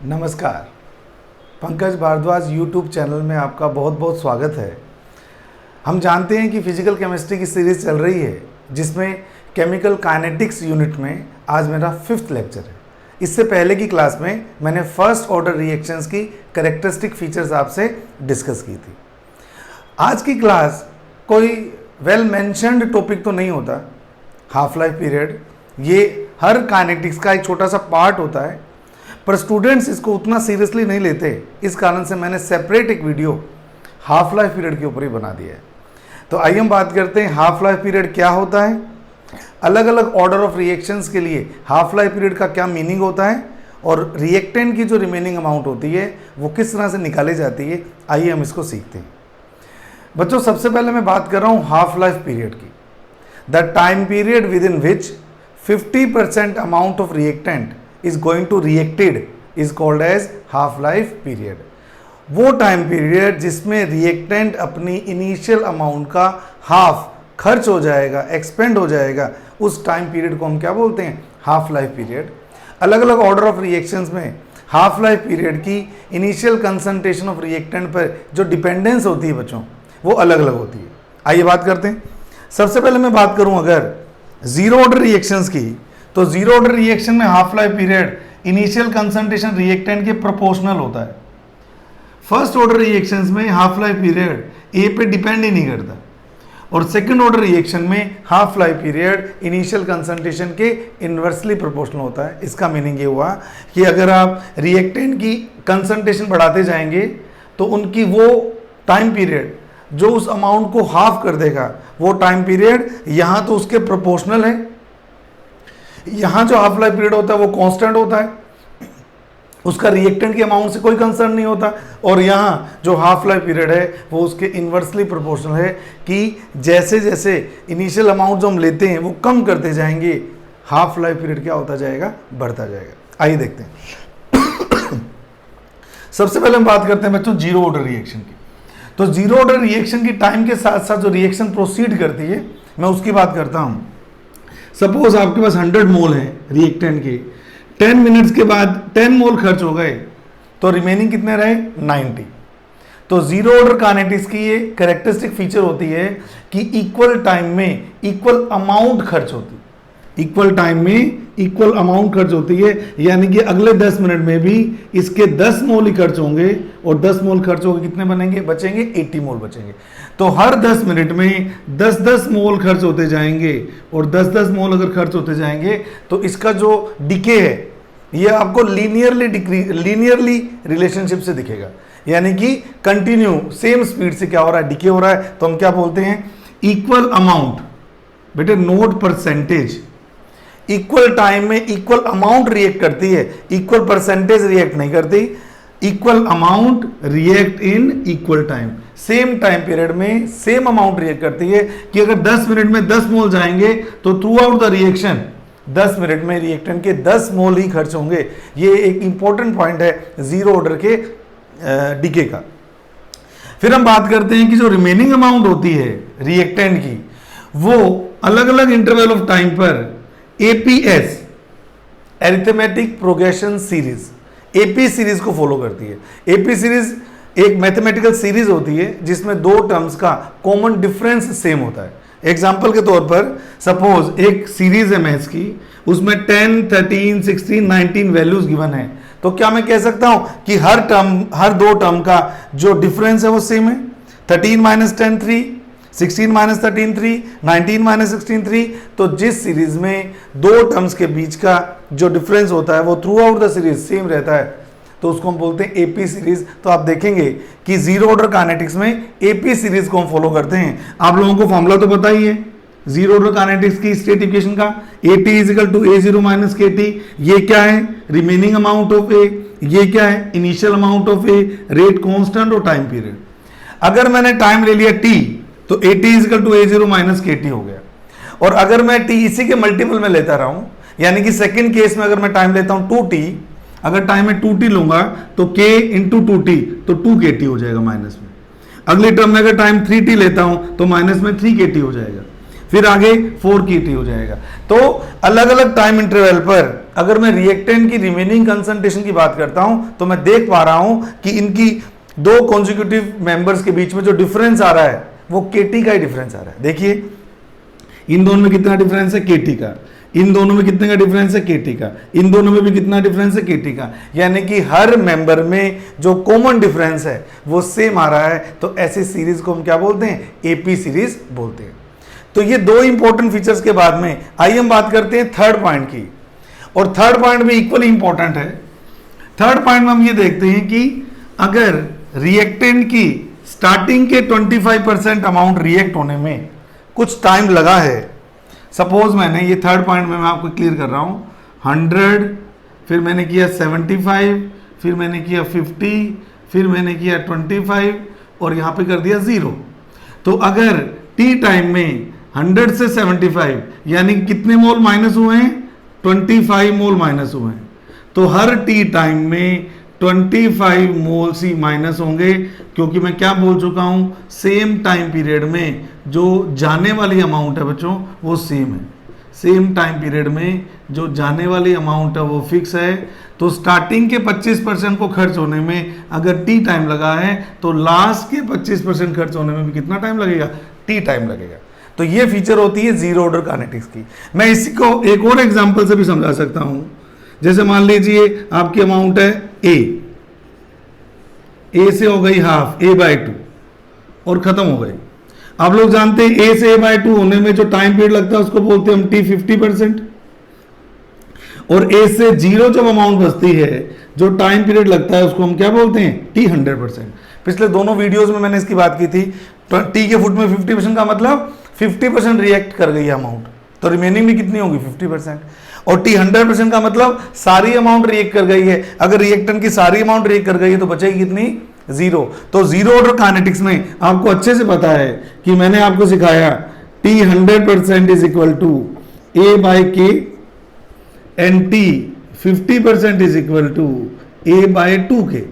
नमस्कार, Pankaj Bhardwaj YouTube channel में आपका बहुत बहुत स्वागत है। हम जानते हैं कि फिजिकल केमिस्ट्री की सीरीज़ चल रही है जिसमें केमिकल काइनेटिक्स यूनिट में आज मेरा 5th लेक्चर है। इससे पहले की क्लास में मैंने फर्स्ट ऑर्डर रिएक्शंस की कैरेक्टरिस्टिक फीचर्स आपसे डिस्कस की थी। आज की क्लास कोई वेल मेंशन्ड टॉपिक तो नहीं होता। हाफ लाइफ पीरियड ये हर काइनेटिक्स का एक छोटा सा पार्ट होता है, पर स्टूडेंट्स इसको उतना सीरियसली नहीं लेते। इस कारण से मैंने सेपरेट एक वीडियो हाफ लाइफ पीरियड के ऊपर ही बना दिया है। तो आइए हम बात करते हैं हाफ लाइफ पीरियड क्या होता है, अलग अलग ऑर्डर ऑफ रिएक्शंस के लिए हाफ लाइफ पीरियड का क्या मीनिंग होता है और रिएक्टेंट की जो रिमेनिंग अमाउंट होती है वो किस तरह से निकाली जाती है। आइए हम इसको सीखते हैं। बच्चों, सबसे पहले मैं बात कर रहा हूँ हाफ लाइफ पीरियड की। The time period with in which 50% amount of reactant is going to reacted is called as half life period। वो टाइम पीरियड जिसमें रिएक्टेंट अपनी इनिशियल अमाउंट का हाफ खर्च हो जाएगा, एक्सपेंड हो जाएगा, उस टाइम पीरियड को हम क्या बोलते हैं? Half life period. अलग अलग ऑर्डर ऑफ रिएक्शंस में हाफ लाइफ पीरियड की इनिशियल कंसंट्रेशन ऑफ रिएक्टेंट पर जो डिपेंडेंस होती है बच्चों, वो अलग अलग होती है। आइए बात करते हैं। सबसे पहले मैं बात करूं अगर जीरो ऑर्डर रिएक्शंस की, तो जीरो ऑर्डर रिएक्शन में half life period initial concentration reactant के प्रोपोर्शनल होता है। फर्स्ट ऑर्डर रिएक्शंस में हाफ लाइफ पीरियड ए पे डिपेंड ही नहीं करता, और सेकंड ऑर्डर रिएक्शन में half life period initial concentration के इन्वर्सली प्रोपोर्शनल होता है। इसका मीनिंग ये हुआ कि अगर आप रिएक्टेंट की कंसंट्रेशन बढ़ाते जाएंगे तो उनकी वो टाइम पीरियड जो उस अमाउंट को हाफ कर देगा, वो टाइम पीरियड यहाँ तो उसके प्रोपोर्शनल है, यहां जो हाफ लाइफ पीरियड होता है वो कांस्टेंट होता है, उसका रिएक्टेंट के अमाउंट से कोई कंसर्न नहीं होता, और यहां जो हाफ लाइफ पीरियड है वो उसके इन्वर्सली प्रोपोर्शनल है कि जैसे जैसे इनिशियल अमाउंट जो हम लेते हैं वो कम करते जाएंगे, हाफ लाइफ पीरियड क्या होता जाएगा? बढ़ता जाएगा। आइए देखते हैं। सबसे पहले हम बात करते हैं बच्चों जीरो ऑर्डर रिएक्शन की। तो जीरो ऑर्डर रिएक्शन की टाइम के साथ साथ जो रिएक्शन प्रोसीड करती है मैं उसकी बात करता हूं। सपोज आपके पास 100 मोल है रिएक्टेंट के, 10 मिनट्स के बाद 10 मोल खर्च हो गए तो रिमेनिंग कितने रहे? 90। तो जीरो ऑर्डर काइनेटिक्स की ये कैरेक्टरिस्टिक फीचर होती है कि इक्वल टाइम में इक्वल अमाउंट खर्च होती है। इक्वल टाइम में इक्वल अमाउंट खर्च होती है, यानी कि अगले 10 मिनट में भी इसके 10 मोल ही खर्च होंगे, और 10 मोल खर्च होंगे कितने बनेंगे? बचेंगे 80 मोल बचेंगे। तो हर 10 मिनट में 10-10 मोल खर्च होते जाएंगे, और 10-10 मोल अगर खर्च होते जाएंगे तो इसका जो डिके है ये आपको लीनियरली रिलेशनशिप से दिखेगा, यानी कि कंटिन्यू सेम स्पीड से क्या हो रहा है? डिके हो रहा है। तो हम क्या बोलते हैं? इक्वल अमाउंट, बेटे नोट परसेंटेज। इक्वल टाइम में इक्वल अमाउंट रिएक्ट करती है, इक्वल परसेंटेज रिएक्ट नहीं करती। Equal amount react in equal time, same time period में सेम अमाउंट रिएक्ट करती है कि अगर 10 मिनट में 10 मोल जाएंगे तो through out the reaction 10 minute में रिएक्टेंट के 10 मोल ही खर्च होंगे। ये एक इंपॉर्टेंट पॉइंट है जीरो ऑर्डर के डीके का। फिर हम बात करते हैं कि जो रिमेनिंग अमाउंट होती है रिएक्टेंट की, वो अलग अलग इंटरवल ऑफ टाइम पर APS, arithmetic progression series, AP series को फॉलो करती है। एपी सीरीज एक मैथमेटिकल सीरीज होती है जिसमें दो टर्म्स का कॉमन डिफरेंस सेम होता है। एग्जाम्पल के तौर पर सपोज एक सीरीज है मैथ्स की, उसमें 10, 13, 16, 19 वैल्यूज गिवन है, तो क्या मैं कह सकता हूं कि हर दो टर्म का जो डिफरेंस है वो सेम है? 13 - 10 3, 16 - 13 3, 19 - 16 3। तो जिस सीरीज में दो टर्म्स के बीच का जो डिफरेंस होता है वो through out the series same रहता है, तो उसको हम बोलते हैं एपी सीरीज। तो आप देखेंगे कि जीरो ऑर्डर काइनेटिक्स में एपी सीरीज को हम फॉलो करते हैं। आप लोगों को फॉर्मूला तो पता ही है जीरो ऑर्डर काइनेटिक्स की स्टेट इक्वेशन का, AT = A0 - KT। ये क्या है? रिमेनिंग अमाउंट ऑफ ए। ये क्या है? Initial amount of A, rate constant और टाइम पीरियड। अगर मैंने टाइम ले लिया t, तो AT = A0 - KT हो गया। और अगर मैं t इसी के मल्टीपल में लेता रहा हूं, यानी कि सेकंड केस में अगर मैं टाइम लेता हूं 2t, अगर टाइम में 2t लूंगा तो k × 2t, तो 2KT हो जाएगा माइनस में। अगली टर्म में अगर टाइम 3t लेता हूं तो माइनस में 3KT हो जाएगा, फिर आगे 4KT हो जाएगा। तो अलग अलग टाइम इंटरवल पर अगर मैं रिएक्टेंट की रिमेनिंग कंसंट्रेशन की बात करता हूं तो मैं देख पा रहा हूं कि इनकी दो कॉन्जिक्यूटिव मेंबर्स के बीच में जो डिफरेंस आ रहा है वो केटी का ही डिफरेंस आ रहा है। देखिए इन दोनों में कितना डिफरेंस है, केटी का, इन दोनों में कितने का डिफरेंस है, केटी का, इन दोनों में भी कितना डिफरेंस है, केटी का, यानी कि हर मेंबर में जो कॉमन डिफरेंस है वो सेम आ रहा है। तो ऐसी सीरीज को हम क्या बोलते हैं, एपी सीरीज बोलते हैं। तो ये दो इंपॉर्टेंट फीचर्स के बाद में आइए हम बात करते हैं थर्ड पॉइंट की, और थर्ड पॉइंट भी इक्वली इंपॉर्टेंट है। थर्ड पॉइंट में हम ये देखते हैं कि अगर रिएक्टेंट की स्टार्टिंग के 25% अमाउंट रिएक्ट होने में कुछ टाइम लगा है, सपोज मैंने ये थर्ड पॉइंट में मैं आपको क्लियर कर रहा हूं, 100, फिर मैंने किया 75, फिर मैंने किया 50, फिर मैंने किया 25 और यहां पे कर दिया 0। तो अगर टी टाइम में 100 से 75 यानी कितने मोल माइनस हुए हैं, 25 मोल माइनस हुए हैं। तो हर टी टाइम में 25 मोल सी माइनस होंगे, क्योंकि मैं क्या बोल चुका हूं, सेम टाइम पीरियड में जो जाने वाली अमाउंट है बच्चों वो सेम है। सेम टाइम पीरियड में जो जाने वाली अमाउंट है वो फिक्स है। तो स्टार्टिंग के 25% को खर्च होने में अगर टी टाइम लगा है तो लास्ट के 25% खर्च होने में भी कितना टाइम लगेगा, टी टाइम लगेगा। तो ये फीचर होती है जीरो ऑर्डर काइनेटिक्स की। मैं इसी को एक और एग्जांपल से भी समझा सकता हूं। जैसे मान लीजिए आपकी अमाउंट है ए से हो गई हाफ, A/2 और खत्म हो गई। आप लोग जानते हैं ए से A/2 होने में जो टाइम पीरियड लगता है उसको बोलते हैं हम टी 50%, और ए से 0 जब अमाउंट बचती है जो टाइम पीरियड लगता है उसको हम क्या बोलते हैं, टी 100%। पिछले दोनों वीडियोस में मैंने इसकी बात की थी। टी के फुट में 50% का मतलब 50% रिएक्ट कर गई अमाउंट, तो रिमेनिंग भी कितनी होगी, 50%। और टी 100% का मतलब सारी अमाउंट रिएक्ट कर गई है। अगर रिएक्टेंट की सारी अमाउंट रिएक्ट कर गई है तो बचेगी कितनी, 0। तो जीरो ऑर्डर काइनेटिक्स में आपको अच्छे से पता है कि मैंने आपको सिखाया T 100% is equal to A/K and T 50% is equal to A/2K।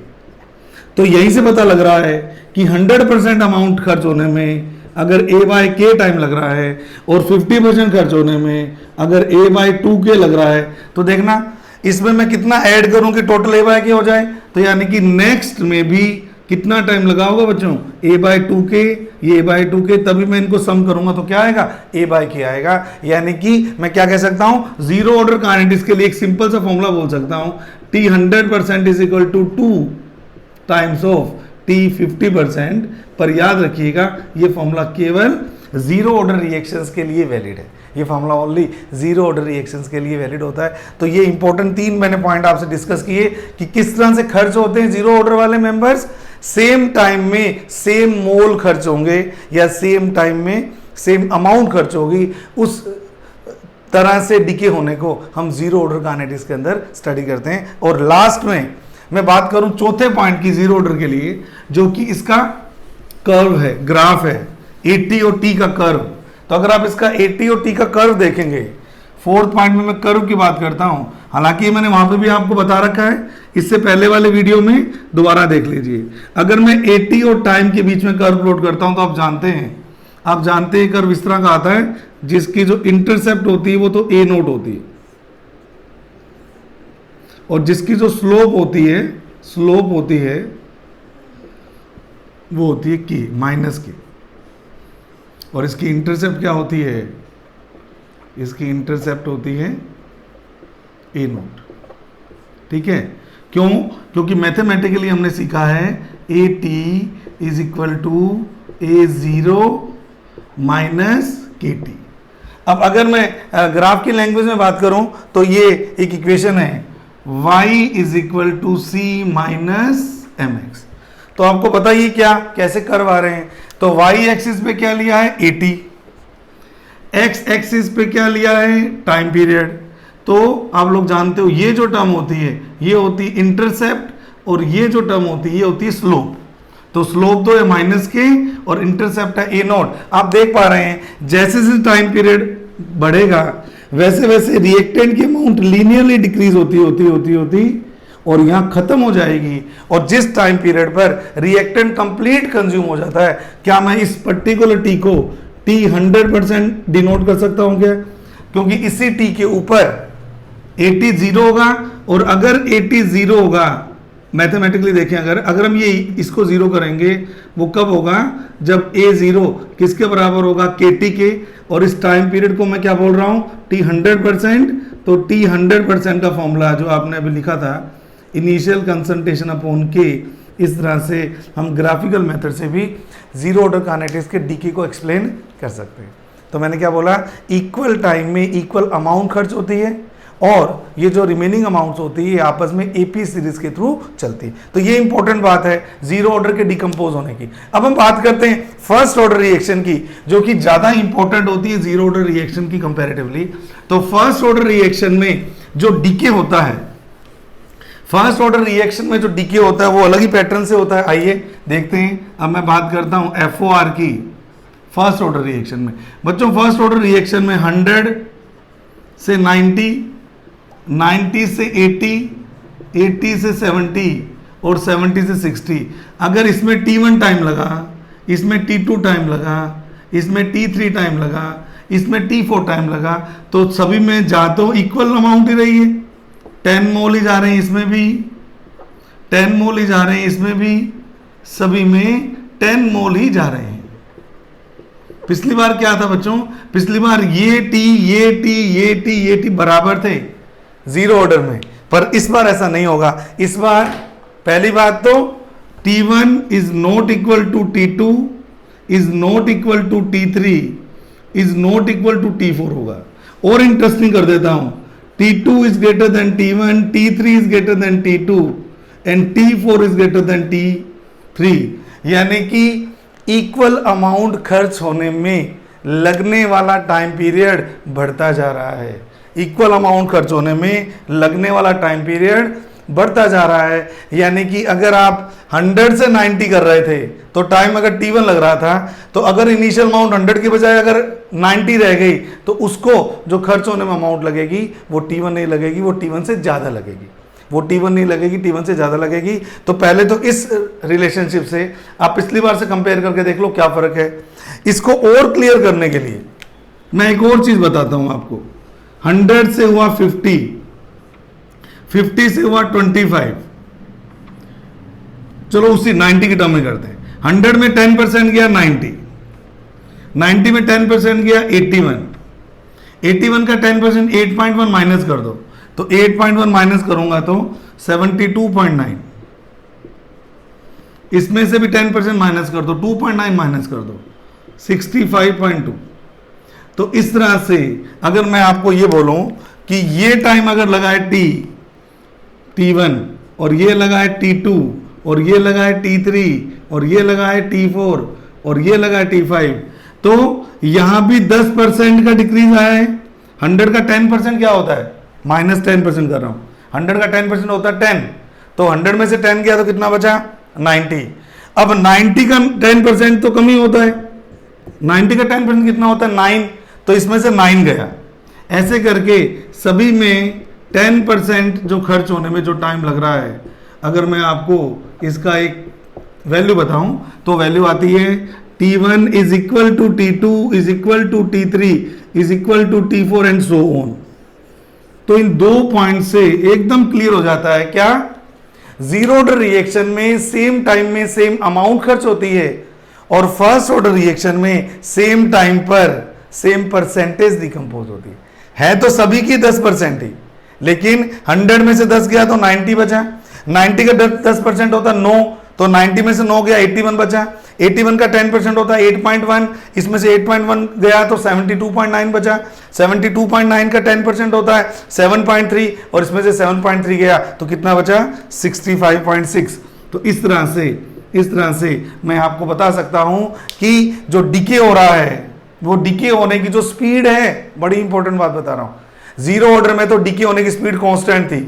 तो यहीं से पता लग रहा है कि 100% अमाउंट खर्च होने में अगर A/K टाइम लग रहा है और 50% खर्च होने में अगर A/2K लग रहा है, तो देखना इसमें मैं कितना ऐड करूं कि टोटल A/K हो जाए। तो यानी कि नेक्स्ट में भी कितना टाइम लगा होगा बच्चों, A/2K, ये A/2K, तभी मैं इनको सम करूंगा तो क्या आएगा, A/K आएगा। यानी कि मैं क्या कह सकता हूं, जीरो ऑर्डर काइनेटिक्स के लिए एक सिंपल सा फॉर्मूला बोल सकता हूं, T 100% is equal to 2 times of T 50%। पर याद रखिएगा ये फॉर्मूला केवल जीरो ऑर्डर रिएक्शंस के लिए वैलिड है। ये formula only zero order reactions के लिए वैलिड होता है। तो ये इंपॉर्टेंट 3 मैंने पॉइंट आपसे डिस्कस किए कि किस तरह से खर्च होते हैं जीरो ऑर्डर वाले मेंबर्स। सेम टाइम में सेम मोल खर्च होंगे या सेम टाइम में सेम अमाउंट खर्च होगी, उस तरह से डिके होने को हम जीरो ऑर्डर काइनेटिक्स के अंदर स्टडी करते हैं। और लास्ट में मैं बात करूं चौथे पॉइंट की जीरो ऑर्डर के लिए, जो कि इसका कर्व है, ग्राफ है, AT और T का कर्व। तो अगर आप इसका AT और T का कर्व देखेंगे, फोर्थ पॉइंट में मैं कर्व की बात करता हूं, हालांकि मैंने वहां पे भी आपको बता रखा है, इससे पहले वाले वीडियो में दोबारा देख लीजिए। अगर मैं AT और टाइम के बीच में कर्व प्लॉट करता हूं तो आप जानते हैं कर्व इस तरह का आता है जिसकी जो इंटरसेप्ट होती है वो तो A0 होती है, और जिसकी जो स्लोप होती है वो होती है K, माइनस K। और इसकी इंटरसेप्ट क्या होती है, इसकी इंटरसेप्ट होती है A0। ठीक है, क्यों, क्योंकि मैथमेटिकली हमने सीखा है AT is equal to A0 minus KT। अब अगर मैं ग्राफ की लैंग्वेज में बात करूं तो ये एक इक्वेशन है, y is equal to C minus mx। तो आपको पता ही क्या कैसे कर्व आ रहे हैं। तो y एक्सिस पे क्या लिया है, AT, x एक्सिस पे क्या लिया है, टाइम पीरियड। तो आप लोग जानते हो ये जो टर्म होती है ये होती है इंटरसेप्ट, और ये जो टर्म होती है ये होती है स्लोप। तो स्लोप तो है -K और इंटरसेप्ट है A0। आप देख पा रहे हैं जैसे जैसे टाइम पीरियड बढ़ेगा वैसे वैसे रिएक्टेंट की अमाउंट लीनियरली डिक्रीज होती और यहां खत्म हो जाएगी। और जिस टाइम पीरियड पर रिएक्टेंट कंप्लीट कंज्यूम हो जाता है, क्या मैं इस पर्टिकुलर टी को टी 100% डिनोट कर सकता हूं क्या, क्योंकि इसी टी के ऊपर 80 जीरो होगा, और अगर 80 जीरो होगा, मैथमेटिकली देखें, अगर हम ये इसको जीरो करेंगे, वो कब होगा, जब a जीरो किसके बराबर होगा, kt के, और इस टाइम पीरियड को मैं क्या बोल रहा हूं, t 100%। तो t 100% का फॉर्मूला जो आपने अभी लिखा था, इनिशियल कंसंट्रेशन अपॉन के, इस तरह से हम ग्राफिकल मेथड से भी जीरो ऑर्डर काइनेटिक्स के डीके को एक्सप्लेन कर सकते हैं। तो मैंने क्या बोला, इक्वल टाइम में इक्वल अमाउंट खर्च होती है, और ये जो रिमेनिंग अमाउंट्स होती है आपस में एपी सीरीज के थ्रू चलती है। तो ये इंपॉर्टेंट बात है जीरो ऑर्डर के डिकम्पोज होने की। अब हम बात करते हैं फर्स्ट ऑर्डर रिएक्शन की, जो कि ज्यादा इंपॉर्टेंट होती है जीरो ऑर्डर रिएक्शन की कंपैरेटिवली। तो फर्स्ट ऑर्डर रिएक्शन में जो डीके होता है, फर्स्ट ऑर्डर रिएक्शन में जो डीके होता है वो अलग ही पैटर्न से होता है। आइए देखते हैं। अब मैं बात करता हूं एफओआर की फर्स्ट ऑर्डर रिएक्शन में। बच्चों फर्स्ट ऑर्डर रिएक्शन में 100 से 90, 90 से 80, 80 से 70 और 70 से 60। अगर इसमें T1 टाइम लगा, इसमें T2 टाइम लगा, इसमें T3 टाइम लगा, इसमें T4 टाइम लगा, तो सभी में जा तो इक्वल अमाउंट ही रही है। 10 मोल ही जा रहे हैं, इसमें भी 10 मोल ही जा रहे हैं, इसमें भी सभी में 10 मोल ही जा रहे हैं। पिछली बार क्या था बच्चों, पिछली बार ये टी ये टी ये टी ये टी बराबर थे जीरो ऑर्डर में, पर इस बार ऐसा नहीं होगा। इस बार पहली बात तो T1 is not equal to T2 is not equal to T3 is not equal to T4 होगा। और इंटरेस्टिंग कर देता हूं, T2 is greater than T1, T3 is greater than T2 and T4 is greater than T3। यानी कि equal amount खर्च होने में लगने वाला टाइम पीरियड बढ़ता जा रहा है। इक्वल अमाउंट खर्च होने में लगने वाला टाइम पीरियड बढ़ता जा रहा है। यानी कि अगर आप 100 से 90 कर रहे थे तो टाइम अगर T1 लग रहा था, तो अगर इनिशियल अमाउंट 100 की बजाय अगर 90 रह गई तो उसको जो खर्च होने में अमाउंट लगेगी वो T1 नहीं लगेगी, वो T1 से ज़्यादा लगेगी। वो T1 नहीं लगेगी, T1 से ज़्यादा लगेगी। तो पहले तो इस रिलेशनशिप से आप पिछली बार से कंपेयर करके देख लो क्या फ़र्क है। इसको और क्लियर करने के लिए मैं एक और चीज़ बताता हूँ आपको। 100 से हुआ 50, 50 से हुआ 25, चलो उसी 90 की टर्म में करते हैं। 100 में 10% गया 90, 90 में 10% गया 81, 81 का 10% 8.1 माइनस कर दो, तो 8.1 माइनस करूंगा तो 72.9, इसमें से भी 10% माइनस कर दो, 2.9 माइनस कर दो, 65.2। तो इस तरह से अगर मैं आपको ये बोलूं कि ये टाइम अगर लगा है T1 और ये लगा है T2 और ये लगा है T3 और ये लगा है T4 और ये लगा है T5, तो यहां भी 10% का डिक्रीज आया है। 100 का 10% क्या होता है, माइनस 10% कर रहा हूं। 100 का 10% होता है 10, तो 100 में से 10 गया तो कितना बचा 90। अब 90 का 10% तो कम ही होता है, 90 का 10% कितना होता है 9, तो इसमें से 9 गया। ऐसे करके सभी में 10% जो खर्च होने में जो टाइम लग रहा है, अगर मैं आपको इसका एक वैल्यू बताऊं तो वैल्यू आती है T1 is equal to T2 is equal to T3 is equal to T4 and so on. तो इन दो पॉइंट से एकदम क्लियर हो जाता है क्या, जीरो ऑर्डर रिएक्शन में सेम टाइम में सेम अमाउंट खर्च होती है, और फर्स्ट ऑर्डर रिएक्शन में सेम टाइम पर सेम परसेंटेज डिकम्पोज होती है तो सभी की 10% ही, लेकिन 100 में से 10 गया तो 90 बचा। 90 का 10% होता 9, तो 90 में से 9 गया 81 बचा। 81 का 10% होता है 8.1, इसमें से 8.1 गया तो 72.9 बचा। 72.9 का 10% होता है 7.3, और इसमें से 7.3 गया तो कितना बचा 65.6। तो इस तरह से मैं आपको बता सकता हूं कि जो डिके हो रहा है, वो डिके होने की जो स्पीड है, बड़ी इंपॉर्टेंट बात बता रहा हूं। जीरो ऑर्डर में तो डिके होने की स्पीड कांस्टेंट थी,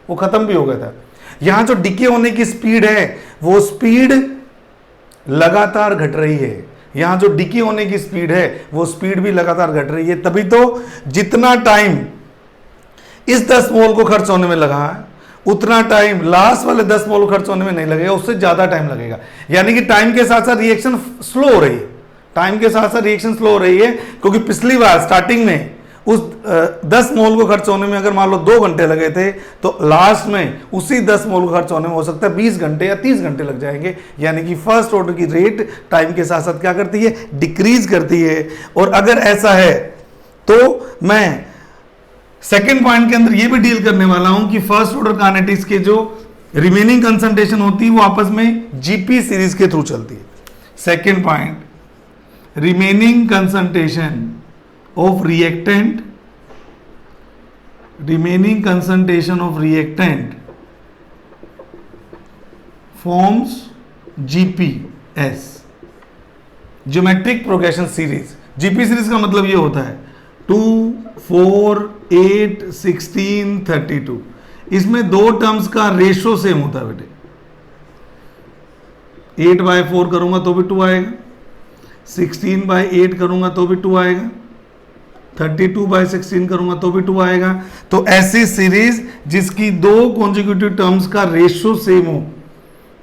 वो खत्म भी हो गया था। यहां जो डिके होने की स्पीड है वो स्पीड लगातार घट रही है। यहां जो डिके होने की स्पीड है वो स्पीड भी लगातार घट रही है। तभी तो जितना टाइम इस 10 मोल को खर्च होने में लगा है उतना टाइम लास्ट वाले 10 मोल खर्च होने में नहीं लगेगा, उससे ज्यादा टाइम लगेगा। यानी कि टाइम के साथ साथ रिएक्शन स्लो हो रही है, टाइम के साथ साथ रिएक्शन स्लो हो रही है, क्योंकि पिछली बार स्टार्टिंग में उस 10 मोल को खर्च होने में अगर मान लो 2 घंटे लगे थे, तो लास्ट में उसी 10 मोल को खर्च होने में हो सकता है 20 घंटे या 30 घंटे लग जाएंगे। यानी कि फर्स्ट ऑर्डर की रेट टाइम के साथ साथ क्या करती है, डिक्रीज करती है। और अगर ऐसा है तो मैं सेकेंड पॉइंट के अंदर ये भी डील करने वाला हूं कि फर्स्ट ऑर्डर काइनेटिक्स के जो रिमेनिंग कंसंट्रेशन होती है वो आपस में जीपी सीरीज के थ्रू चलती है। Second point, remaining concentration of reactant, remaining concentration of reactant forms GPS, geometric progression series। GP series का मतलब ये होता है 2, 4, 8, 16, 32। इसमें दो टर्म्स का रेशो सेम होता है बेटे। 8/4 करूंगा तो भी 2 आएगा, 16/8 करूंगा तो भी 2 आएगा, 32/16 करूंगा तो भी 2 आएगा। तो ऐसी सीरीज जिसकी दो कॉन्जिक्यूटिव टर्म्स का रेशो सेम हो,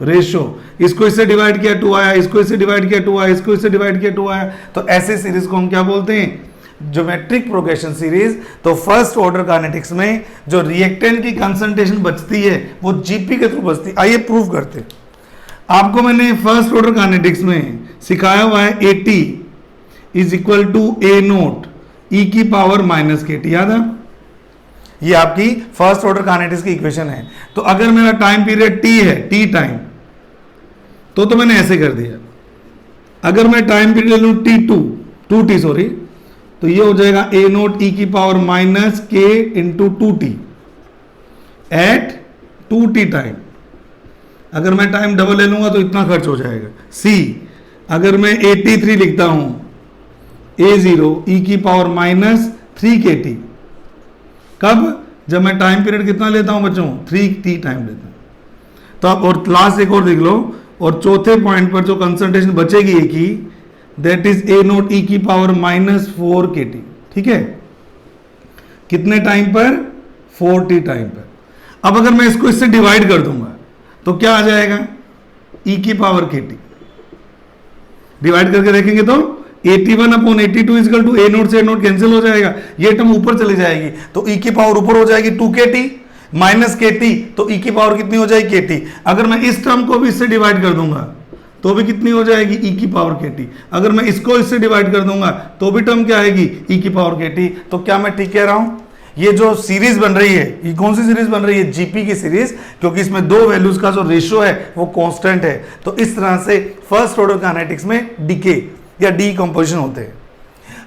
रेशो, इसको इससे डिवाइड किया 2 आया, इसको इससे डिवाइड किया 2 आया, इसको इससे डिवाइड किया 2 आया, तो ऐसी सीरीज को हम क्या बोलते हैं, ज्योमेट्रिक प्रोग्रेशन सीरीज। तो फर्स्ट ऑर्डर काइनेटिक्स में जो रिएक्टेंट की कंसंट्रेशन बचती है वो जीपी के थ्रू बचती है। आइए प्रूव करते हैं। आपको मैंने फर्स्ट ऑर्डर काइनेटिक्स में सिखाया हुआ है AT is equal to A0 e की पावर माइनस KT, याद है? ये आपकी फर्स्ट ऑर्डर काइनेटिक्स की इक्वेशन है। तो अगर मेरा टाइम पीरियड T है, T टाइम, तो मैंने ऐसे कर दिया। अगर मैं टाइम पीरियड लूं T2, 2T सॉरी, तो ये हो जाएगा A0 e की power minus K into 2T at 2T time. अगर मैं टाइम डबल ले लूंगा तो इतना खर्च हो जाएगा। C, अगर मैं 83 लिखता हूं, A0 e की पावर माइनस 3KT, कब? जब मैं टाइम पीरियड कितना लेता हूं बच्चों, 3T टाइम लेता हूं। तो अब और लास्ट एक और देख लो, और चौथे पॉइंट पर जो कंसंट्रेशन बचेगी एक ही, दैट इज A0 e की पावर माइनस 4KT। ठीक है, कितने टाइम पर? 4T टाइम पर। अब अगर मैं इसको इससे डिवाइड कर दूंगा तो क्या आ जाएगा, e की पावर KT। डिवाइड करके देखेंगे तो 81/82 इक्वल टू A0 से A0 कैंसिल हो जाएगा, ये टर्म ऊपर चली जाएगी, तो e की पावर ऊपर हो जाएगी 2KT माइनस KT, तो e की पावर कितनी हो जाएगी, KT। अगर मैं इस टर्म को भी इससे डिवाइड कर दूंगा तो भी कितनी हो जाएगी, e की पावर KT। अगर मैं इसको इससे डिवाइड कर दूंगा तो भी टर्म क्या आएगी, e की पावर KT। तो क्या मैं ठीक कह रहा हूं? ये जो सीरीज बन रही है, ये कौन सी सीरीज बन रही है, जीपी की सीरीज, क्योंकि इसमें दो वैल्यूज का जो रेशियो है वो कांस्टेंट है। तो इस तरह से फर्स्ट ऑर्डर काइनेटिक्स में डीके या डीकंपोजिशन होते हैं।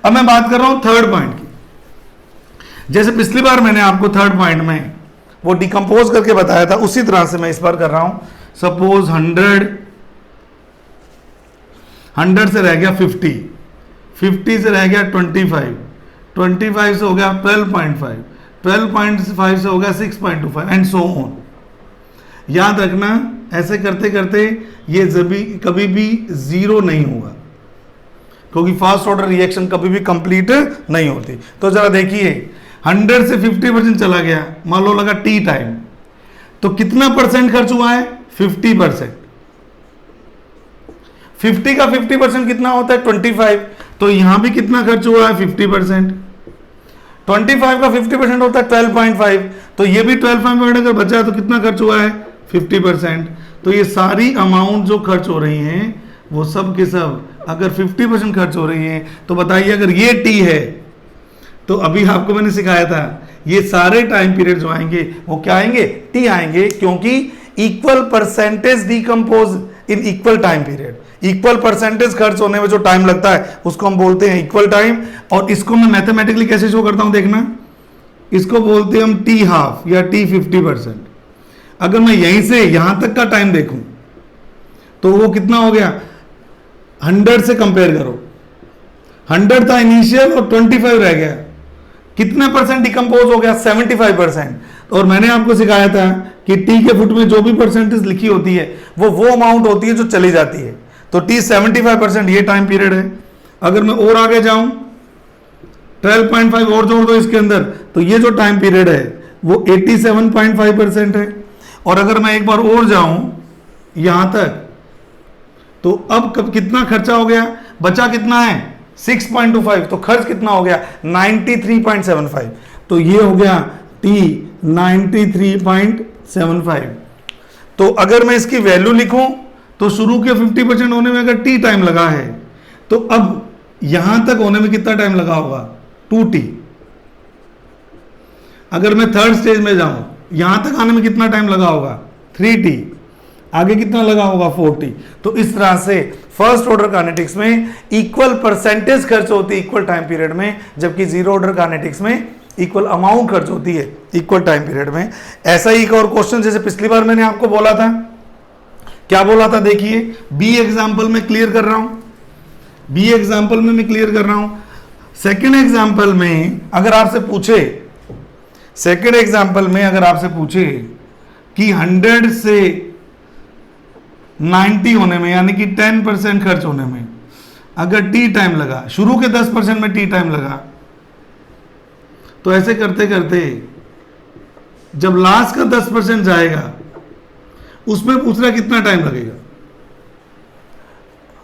अब मैं बात कर रहा हूं थर्ड पॉइंट की। जैसे पिछली बार मैंने आपको थर्ड पॉइंट में वो डिकम्पोज करके बताया था, उसी तरह से मैं इस बार कर रहा हूं। सपोज 100 से रह गया 50, 50 से रह गया 25, 25 से हो गया 12.5, 12.5 से हो गया 6.25 एंड सो ऑन। याद रखना, ऐसे करते करते ये कभी भी जीरो नहीं होगा, क्योंकि फर्स्ट ऑर्डर रिएक्शन कभी भी कंप्लीट नहीं होती। तो जरा देखिए, 100 से 50% चला गया, मान लो लगा T टाइम, तो कितना परसेंट खर्च हुआ है, 50%। 50 का 50% कितना होता है, 25। तो यहां भी कितना खर्च हुआ है, 50%। 25 का 50% होता है 12.5, तो ये भी 12.5 अगर बचा है तो कितना खर्च हुआ है, 50%। तो ये सारी अमाउंट जो खर्च हो रही हैं वो सब के सब अगर 50% खर्च हो रही हैं, तो बताइए अगर ये T है, तो अभी आपको मैंने सिखाया था ये सारे टाइम पीरियड जो आएंगे वो क्या आएंगे, T आएंगे, क्योंकि equal percentage decompose in equal time period. Equal percentage खर्च होने में जो टाइम लगता है उसको हम बोलते हैं इक्वल टाइम। और इसको मैं मैथमेटिकली कैसे शो करता हूं, देखना, इसको बोलते हैं हम T हाफ या T 50%। अगर मैं यहीं से यहां तक का टाइम देखूं तो वो कितना हो गया, 100 से कंपेयर करो, 100 था इनिशियल और 25 रह गया, कितने परसेंट डिकम्पोज हो गया, 75%। और मैंने आपको सिखाया था कि T के फुट में जो भी परसेंटेज लिखी होती है वो अमाउंट होती है जो चली जाती है। तो T 75% ये टाइम पीरियड है। अगर मैं और आगे जाऊं, 12.5 और जोड़ दो इसके अंदर, तो ये जो टाइम पीरियड है वो 87.5% है। और अगर मैं एक बार और जाऊं यहां तक, तो अब कब कितना खर्चा हो गया, बचा कितना है, 6.25, तो खर्च कितना हो गया 93.75, तो ये हो गया T 93.75। तो अगर मैं इसकी वैल्यू लिखूं तो शुरू के 50% होने में अगर T टाइम लगा है तो अब यहां तक होने में कितना टाइम लगा होगा 2T। अगर मैं थर्ड स्टेज में जाऊं यहां तक आने में कितना टाइम लगा होगा 3T, आगे कितना लगा होगा 4T। तो इस तरह से फर्स्ट ऑर्डर काइनेटिक्स में इक्वल परसेंटेज खर्च होती है इक्वल टाइम पीरियड में, जबकि जीरो ऑर्डर काइनेटिक्स में इक्वल अमाउंट खर्च होती है इक्वल टाइम पीरियड में। ऐसा ही एक और क्वेश्चन जैसे पिछली बार मैंने आपको बोला था, क्या बोला था देखिए, बी एग्जाम्पल में क्लियर कर रहा हूं, बी एग्जाम्पल में मैं क्लियर कर रहा हूं। सेकेंड एग्जाम्पल में अगर आपसे पूछे, सेकेंड एग्जाम्पल में अगर आपसे पूछे कि 100 से 90 होने में यानी कि 10% खर्च होने में अगर टी टाइम लगा, शुरू के 10% में टी टाइम लगा, तो ऐसे करते करते जब लास्ट का 10% जाएगा उसमें पूछ रहा कितना टाइम लगेगा।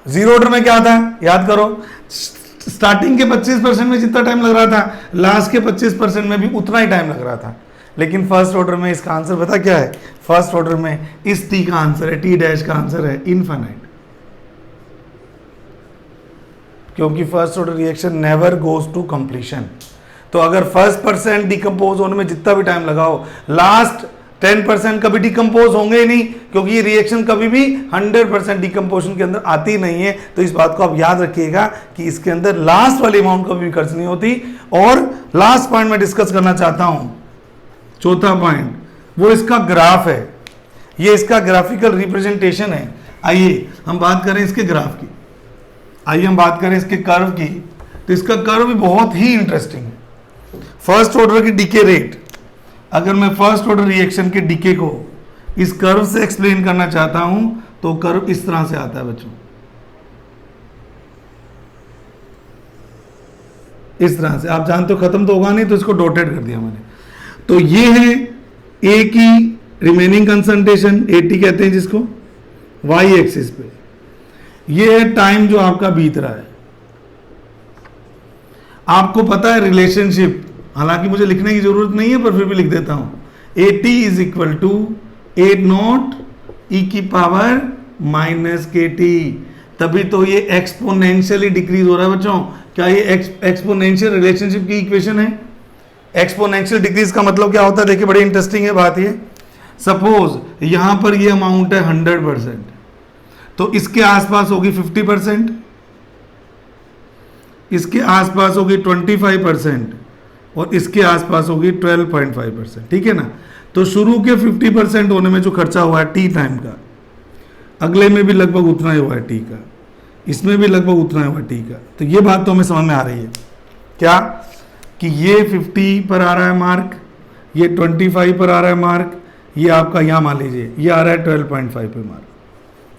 जीरो ऑर्डर में क्या था याद करो, स्टार्टिंग के 25% में जितना टाइम लग रहा था लास्ट के 25% में भी उतना ही टाइम लग रहा था। लेकिन फर्स्ट ऑर्डर में इसका आंसर पता क्या है, फर्स्ट ऑर्डर में इस टी का आंसर है, टी डैश का आंसर है इनफाइनाइट, क्योंकि first order reaction never goes to completion. तो अगर फर्स्ट परसेंट डिकम्पोज होने में जितना भी टाइम लगाओ, लास्ट 10% कभी डिकम्पोज होंगे ही नहीं, क्योंकि ये रिएक्शन कभी भी 100% डिकम्पोजिशन के अंदर आती नहीं है। तो इस बात को आप याद रखिएगा कि इसके अंदर लास्ट वाली अमाउंट कभी भी खर्च नहीं होती। और लास्ट पॉइंट मैं डिस्कस करना चाहता हूं, चौथा पॉइंट, वो इसका ग्राफ है, ये इसका ग्राफिकल रिप्रेजेंटेशन है। आइए हम बात करें इसके ग्राफ की, आइए हम बात करें इसके कर्व की। तो इसका कर्व भी बहुत ही इंटरेस्टिंग है। फर्स्ट ऑर्डर की डीके रेट, अगर मैं फर्स्ट ऑर्डर रिएक्शन के डीके को इस कर्व से एक्सप्लेन करना चाहता हूं तो कर्व इस तरह से आता है बच्चों, इस तरह से। आप जानते हो खत्म तो होगा नहीं, तो इसको डॉटेड कर दिया मैंने। तो ये है ए की रिमेनिंग कंसंट्रेशन, एटी कहते हैं जिसको, वाई एक्सिस पे। ये है टाइम जो आपका बीत रहा है। आपको पता है रिलेशनशिप, हालांकि मुझे लिखने की जरूरत नहीं है पर फिर भी लिख देता हूं, AT is equal to A0 e की पावर माइनस KT। तभी तो ये एक्सपोनेंशियली डिक्रीज हो रहा है बच्चों। क्या ये एक्सपोनेंशियल रिलेशनशिप की इक्वेशन है? एक्सपोनेंशियल डिक्रीज का मतलब क्या होता है, देखिए बड़ी इंटरेस्टिंग है बात ये। सपोज यहां पर ये अमाउंट है 100%, तो इसके आसपास होगी 50%, इसके आसपास होगी 25% और इसके आसपास होगी 12.5%, ठीक है ना। तो शुरू के 50% होने में जो खर्चा हुआ है टी टाइम का, अगले में भी लगभग उतना ही हुआ है टी का, इसमें भी लगभग उतना ही हुआ टी का। तो ये बात तो हमें समझ में आ रही है क्या, कि ये 50 पर आ रहा है मार्क, ये 25 पर आ रहा है मार्क, ये आपका यहाँ मान लीजिए ये आ रहा है 12.5 पे मार्क,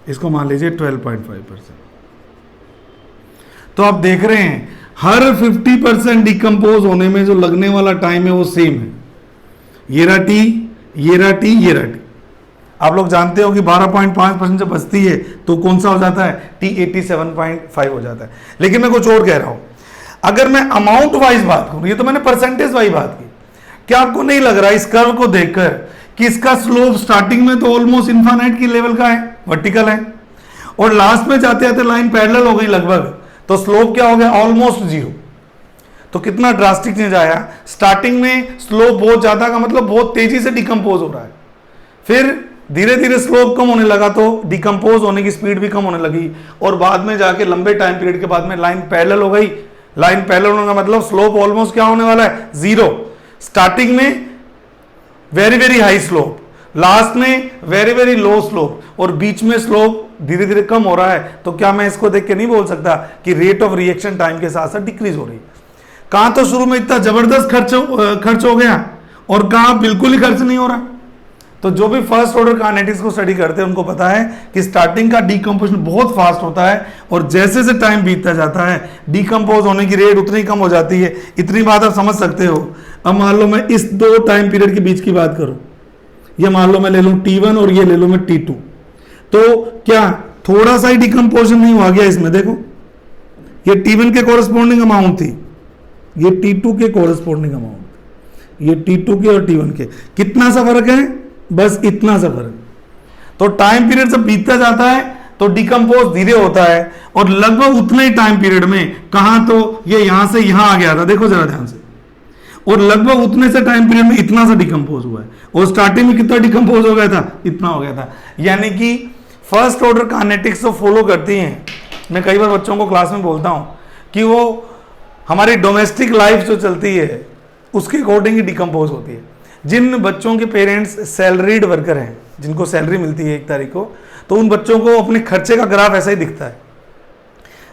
इसको मान लीजिए 12.5%। तो आप देख रहे हैं हर 50% डिकम्पोज होने में जो लगने वाला टाइम है वो सेम है। ये रहा टी, ये रहा टी, ये रहा टी। आप लोग जानते हो कि 12.5% जब बचती है तो कौन सा हो जाता है, टी 87.5 हो जाता है। लेकिन मैं कुछ और कह रहा हूं, अगर मैं अमाउंट वाइज बात करूं, ये तो मैंने परसेंटेज वाइज बात की, क्या आपको नहीं लग रहा इस कर्व को देखकर कि इसका स्लोप स्टार्टिंग में तो ऑलमोस्ट इनफाइनाइट की लेवल का है, वर्टिकल है, और लास्ट में जाते जाते लाइन पैरेलल हो गई लगभग, तो स्लोप क्या हो गया, ऑलमोस्ट जीरो। तो कितना ड्रास्टिक चेंज आया। स्टार्टिंग में स्लोप बहुत ज्यादा का मतलब बहुत तेजी से डिकम्पोज हो रहा है, फिर धीरे धीरे स्लोप कम होने लगा तो डिकम्पोज होने की स्पीड भी कम होने लगी, और बाद में जाके लंबे टाइम पीरियड के बाद में लाइन पैरेलल हो गई। लाइन पैरेलल होने का मतलब स्लोप ऑलमोस्ट क्या होने वाला है, जीरो। स्टार्टिंग में very very high slope, last में वेरी वेरी लो स्लोप, और बीच में स्लोप धीरे धीरे कम हो रहा है। तो क्या मैं इसको देख के नहीं बोल सकता कि रेट ऑफ रिएक्शन टाइम के साथ साथ डिक्रीज हो रही है? कहां तो शुरू में इतना जबरदस्त खर्च हो गया और कहां बिल्कुल ही खर्च नहीं हो रहा। तो जो भी फर्स्ट ऑर्डर काइनेटिक्स को स्टडी करते हैं उनको पता है कि स्टार्टिंग का डीकम्पोजिशन बहुत फास्ट होता है, और जैसे जैसे टाइम बीतता जाता है डीकम्पोज होने की रेट उतनी कम हो जाती है। इतनी बात आप समझ सकते हो। अब मान लो मैं इस दो टाइम पीरियड के बीच की बात करूं, ये मान लो मैं ले लूं T1 और ये ले लूं मैं T2, तो क्या थोड़ा सा ही डिकम्पोजिशन नहीं हुआ गया इसमें? देखो ये T1 के कोरस्पोंडिंग अमाउंट थी, ये T2 के कोरस्पोंडिंग अमाउंट, ये T2 के और T1 के। कितना सा फर्क है? बस इतना सा फर्क। तो टाइम पीरियड जब बीतता जाता है तो डिकम्पोज धीरे होता है, और लगभग उतने ही टाइम पीरियड में कहां तो ये यहां से यहां आ गया था, देखो जरा ध्यान से, और लगभग उतने से टाइम पीरियड में इतना सा डिकम्पोज हुआ है, और स्टार्टिंग में कितना डिकम्पोज हो गया था? इतना हो गया था। यानी कि फर्स्ट ऑर्डर काइनेटिक्स जो फॉलो करती हैं, मैं कई बार बच्चों को क्लास में बोलता हूं कि वो हमारी डोमेस्टिक लाइफ जो चलती है उसके अकॉर्डिंग ही डिकम्पोज होती है। जिन बच्चों के पेरेंट्स सैलरीड वर्कर हैं, जिनको सैलरी मिलती है 1 तारीख को, तो उन बच्चों को अपने खर्चे का ग्राफ ऐसा ही दिखता है।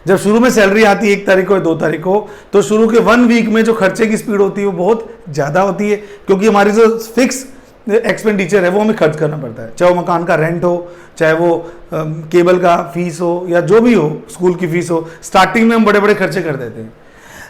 जब शुरू में सैलरी आती है 1 तारीख को या 2 तारीख को, तो शुरू के 1 वीक में जो खर्चे की स्पीड होती है वो बहुत ज़्यादा होती है, क्योंकि हमारी जो फिक्स एक्सपेंडिचर है वो हमें खर्च करना पड़ता है, चाहे वो मकान का रेंट हो, चाहे वो केबल का फीस हो, या जो भी हो, स्कूल की फीस हो। स्टार्टिंग में हम बड़े बड़े खर्चे कर देते हैं।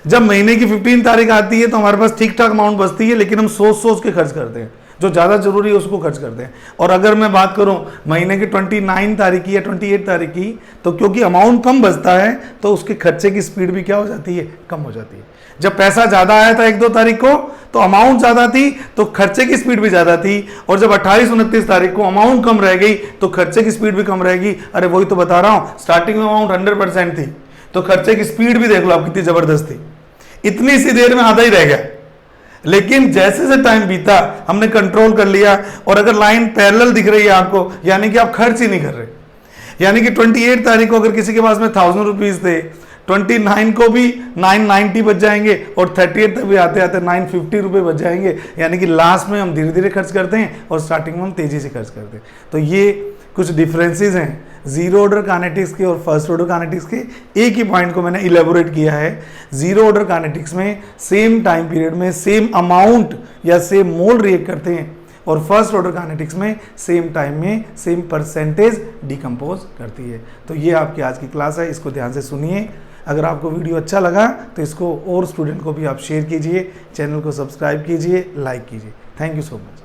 जब महीने की 15 तारीख आती है तो हमारे पास ठीक ठाक अमाउंट बचती है, लेकिन हम सोच के खर्च करते हैं, जो ज़्यादा जरूरी है उसको खर्च करते हैं। और अगर मैं बात करूं महीने की 29 तारीख की या 28 तारीख की, तो क्योंकि अमाउंट कम बचता है तो उसके खर्चे की स्पीड भी क्या हो जाती है? कम हो जाती है। जब पैसा ज़्यादा आया था 1-2 तारीख को तो अमाउंट ज़्यादा थी तो खर्चे की स्पीड भी ज़्यादा थी, और जब 28-29 तारीख को अमाउंट कम रह गई तो खर्चे की स्पीड भी कम रहेगी। अरे वही तो बता रहा हूँ, स्टार्टिंग में अमाउंट 100% थी तो खर्चे की स्पीड भी देख लो आप कितनी ज़बरदस्त थी, इतनी सी देर में आधा ही रह गया। लेकिन जैसे जैसे टाइम बीता हमने कंट्रोल कर लिया, और अगर लाइन पैरेलल दिख रही है आपको, यानी कि आप खर्च ही नहीं कर रहे। यानी कि 28 तारीख को अगर किसी के पास में 1000 रुपीज थे, 29 को भी 990 बच जाएंगे, और 38 तक भी आते आते 950 रुपये बच जाएंगे। यानी कि लास्ट में हम धीरे धीरे खर्च करते हैं और स्टार्टिंग में हम तेजी से खर्च करते हैं। तो ये कुछ डिफरेंसेस हैं जीरो ऑर्डर काइनेटिक्स के और फर्स्ट ऑर्डर काइनेटिक्स के। एक ही पॉइंट को मैंने इलेबोरेट किया है। जीरो ऑर्डर काइनेटिक्स में सेम टाइम पीरियड में सेम अमाउंट या सेम मोल रिएक्ट करते हैं, और फर्स्ट ऑर्डर काइनेटिक्स में सेम टाइम में सेम परसेंटेज डिकम्पोज करती है। तो ये आपकी आज की क्लास है, इसको ध्यान से सुनिए। अगर आपको वीडियो अच्छा लगा तो इसको और स्टूडेंट को भी आप शेयर कीजिए, चैनल को सब्सक्राइब कीजिए, लाइक कीजिए। Thank you so much.